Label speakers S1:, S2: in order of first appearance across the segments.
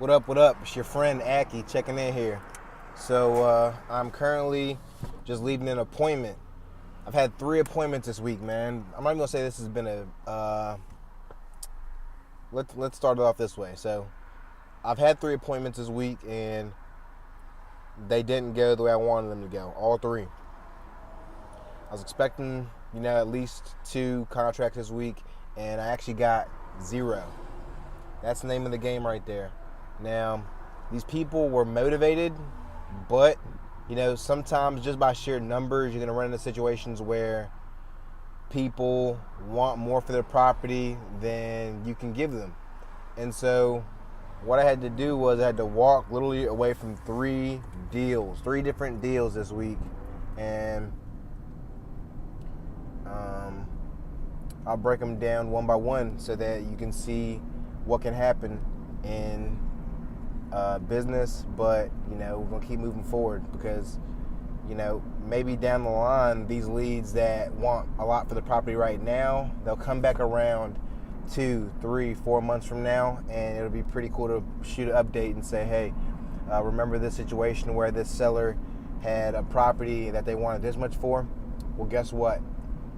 S1: What up, what up? It's your friend Akie checking in here. So I'm currently just leaving an appointment. I've had 3 appointments this week, man. I'm not even gonna say this has been let's start it off this way. So I've had 3 appointments this week and they didn't go the way I wanted them to go. All three. I was expecting, at least 2 contracts this week, and I actually got 0. That's the name of the game right there. Now, these people were motivated, but, sometimes just by sheer numbers, you're going to run into situations where people want more for their property than you can give them. And so what I had to do was I had to walk literally away from 3 different deals this week. And I'll break them down one by one so that you can see what can happen in business, but we're gonna keep moving forward because maybe down the line these leads that want a lot for the property right now, they'll come back around 2, 3, 4 months from now, and it'll be pretty cool to shoot an update and say, hey, remember this situation where this seller had a property that they wanted this much for? Well, guess what?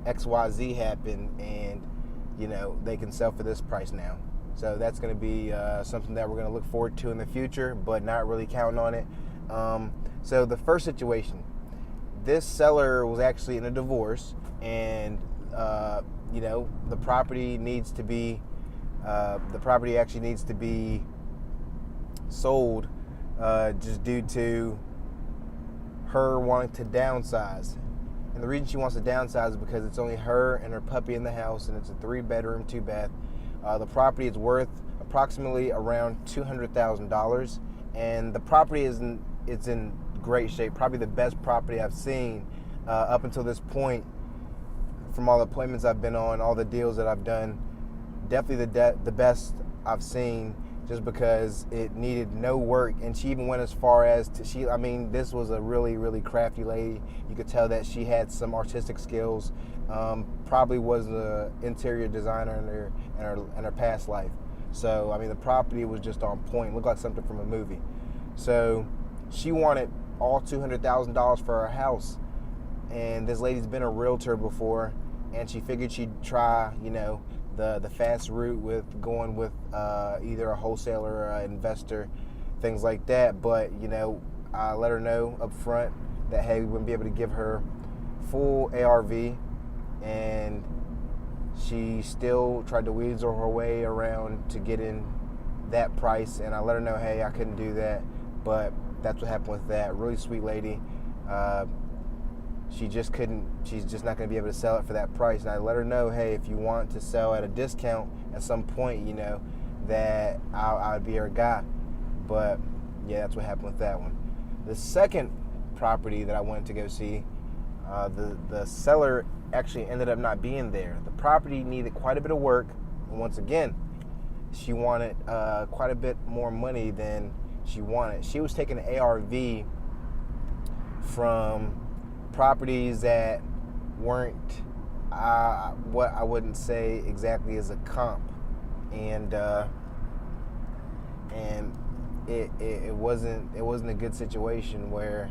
S1: XYZ happened, and they can sell for this price now. So that's going to be something that we're going to look forward to in the future, but not really counting on it. So the first situation, this seller was actually in a divorce, and the property actually needs to be sold just due to her wanting to downsize. And the reason she wants to downsize is because it's only her and her puppy in the house, and it's a 3-bedroom, 2-bath. The property is worth approximately around $200,000, and the property it's in great shape. Probably the best property I've seen up until this point, from all the appointments I've been on, all the deals that I've done. Definitely the best I've seen, just because it needed no work. And she even went as far as this was a really, really crafty lady. You could tell that she had some artistic skills. Probably was an interior designer in her past life. So the property was just on point. Looked like something from a movie. So she wanted all $200,000 for her house, and this lady's been a realtor before, and she figured she'd try the fast route with going with either a wholesaler or an investor, things like that. But I let her know up front that, hey, we wouldn't be able to give her full ARV, and she still tried to weasel her way around to get in that price. And I let her know, hey, I couldn't do that. But that's what happened with that. Really sweet lady. She's just not going to be able to sell it for that price. And I let her know, hey, if you want to sell at a discount at some point, that I would be her guy. But yeah, that's what happened with that one. The second property that I wanted to go see, the seller actually ended up not being there. The property needed quite a bit of work, and once again, she wanted quite a bit more money than she wanted. She was taking an ARV from properties that weren't what I wouldn't say exactly is a comp, and it wasn't a good situation where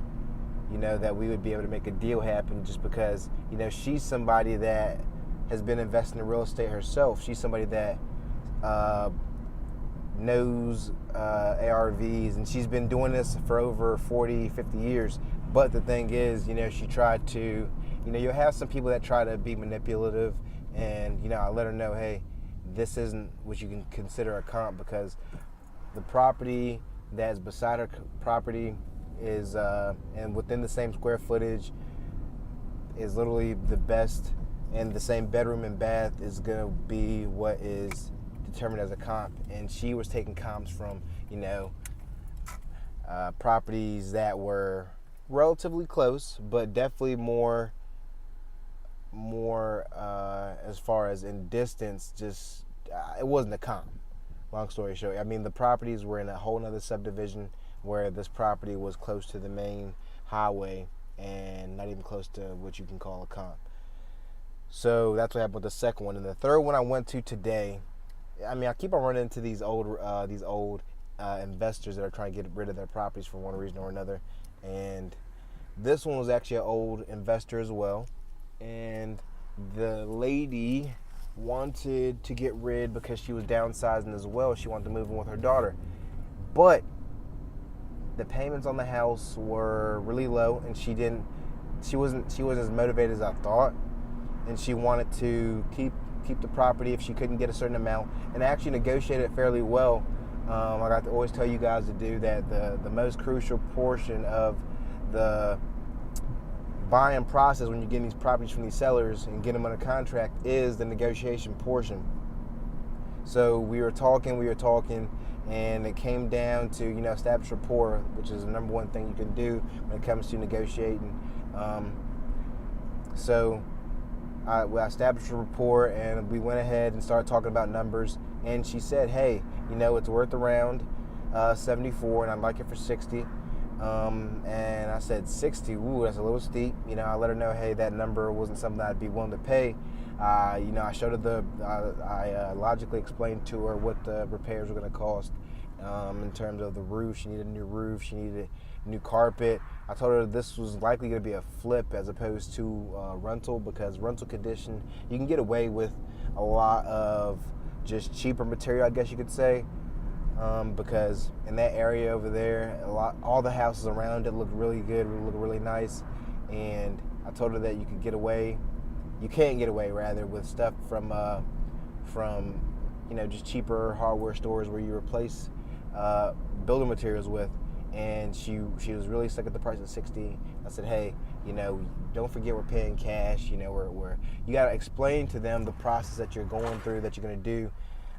S1: that we would be able to make a deal happen, just because she's somebody that has been investing in real estate herself. She's somebody that knows ARVs, and she's been doing this for over 40, 50 years. But the thing is, she tried to, you'll have some people that try to be manipulative, and, I let her know, hey, this isn't what you can consider a comp, because the property that's beside her property is, and within the same square footage, is literally the best, and the same bedroom and bath is going to be what is determined as a comp. And she was taking comps from, properties that were relatively close, but definitely more as far as in distance, just it wasn't a comp. Long story short, the properties were in a whole nother subdivision, where this property was close to the main highway and not even close to what you can call a comp. So that's what happened with the second one. And the third one I went to today, I keep on running into these old investors that are trying to get rid of their properties for one reason or another. And this one was actually an old investor as well. And the lady wanted to get rid because she was downsizing as well. She wanted to move in with her daughter. But the payments on the house were really low, and she wasn't as motivated as I thought. And she wanted to keep the property if she couldn't get a certain amount, and I actually negotiated it fairly well. I got to always tell you guys to do that. The most crucial portion of the buying process when you're getting these properties from these sellers and get them under contract is the negotiation portion. So we were talking, and it came down to, establish rapport, which is the number one thing you can do when it comes to negotiating. So I established a rapport, and we went ahead and started talking about numbers. And she said, "Hey, it's worth around 74, and I'd like it for 60." And I said, 60, ooh, that's a little steep. I let her know, hey, that number wasn't something I'd be willing to pay. I showed her I logically explained to her what the repairs were going to cost in terms of the roof. She needed a new roof. She needed new carpet. I told her this was likely going to be a flip as opposed to rental, because rental condition, you can get away with a lot of just cheaper material, I guess you could say. Because in that area over there, all the houses around it look really good, look really nice, and I told her that you can't get away rather with stuff from just cheaper hardware stores where you replace building materials with. And she was really stuck at the price of 60. I said, hey, don't forget we're paying cash. We're you got to explain to them the process that you're going through, that you're going to do.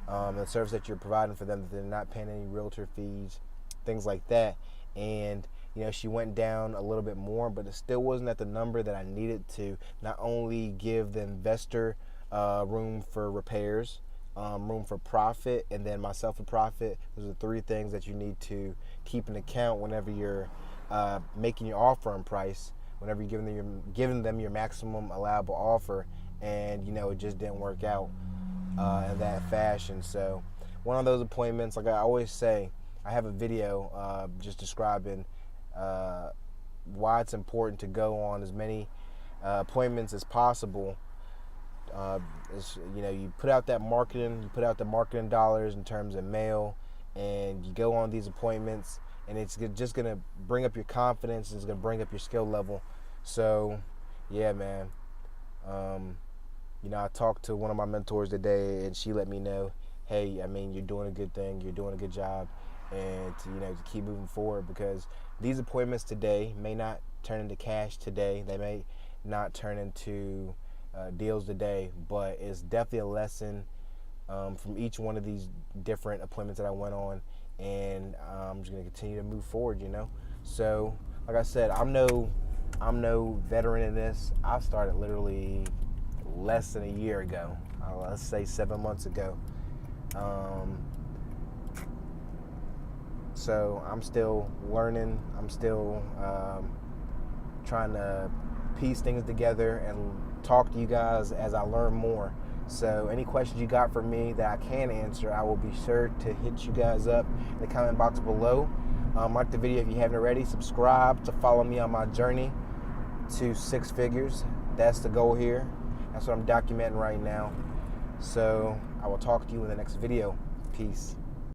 S1: The service that you're providing for them, that they're not paying any realtor fees, things like that. And she went down a little bit more, but it still wasn't at the number that I needed to not only give the investor room for repairs, room for profit, and then myself a profit. Those are three things that you need to keep in account whenever you're making your offer on price, whenever you're giving them your maximum allowable offer, and it just didn't work out in that fashion. So one of those appointments, like I always say, I have a video just describing why it's important to go on as many appointments as possible. You put out the marketing dollars in terms of mail, and you go on these appointments, and it's just going to bring up your confidence, and it's going to bring up your skill level. So yeah, man. I talked to one of my mentors today, and she let me know, hey, you're doing a good thing, you're doing a good job, and to keep moving forward, because these appointments today may not turn into cash today. They may not turn into deals today, but it's definitely a lesson from each one of these different appointments that I went on, and I'm just going to continue to move forward. So like I said, I'm no veteran in this. I started literally less than a year ago, let's say 7 months ago. So I'm still learning. I'm still trying to piece things together and talk to you guys as I learn more. So any questions you got for me that I can answer, I will be sure to hit you guys up in the comment box below. Like the video if you haven't already. Subscribe to follow me on my journey to 6 figures. That's the goal here. That's what I'm documenting right now. So I will talk to you in the next video. Peace.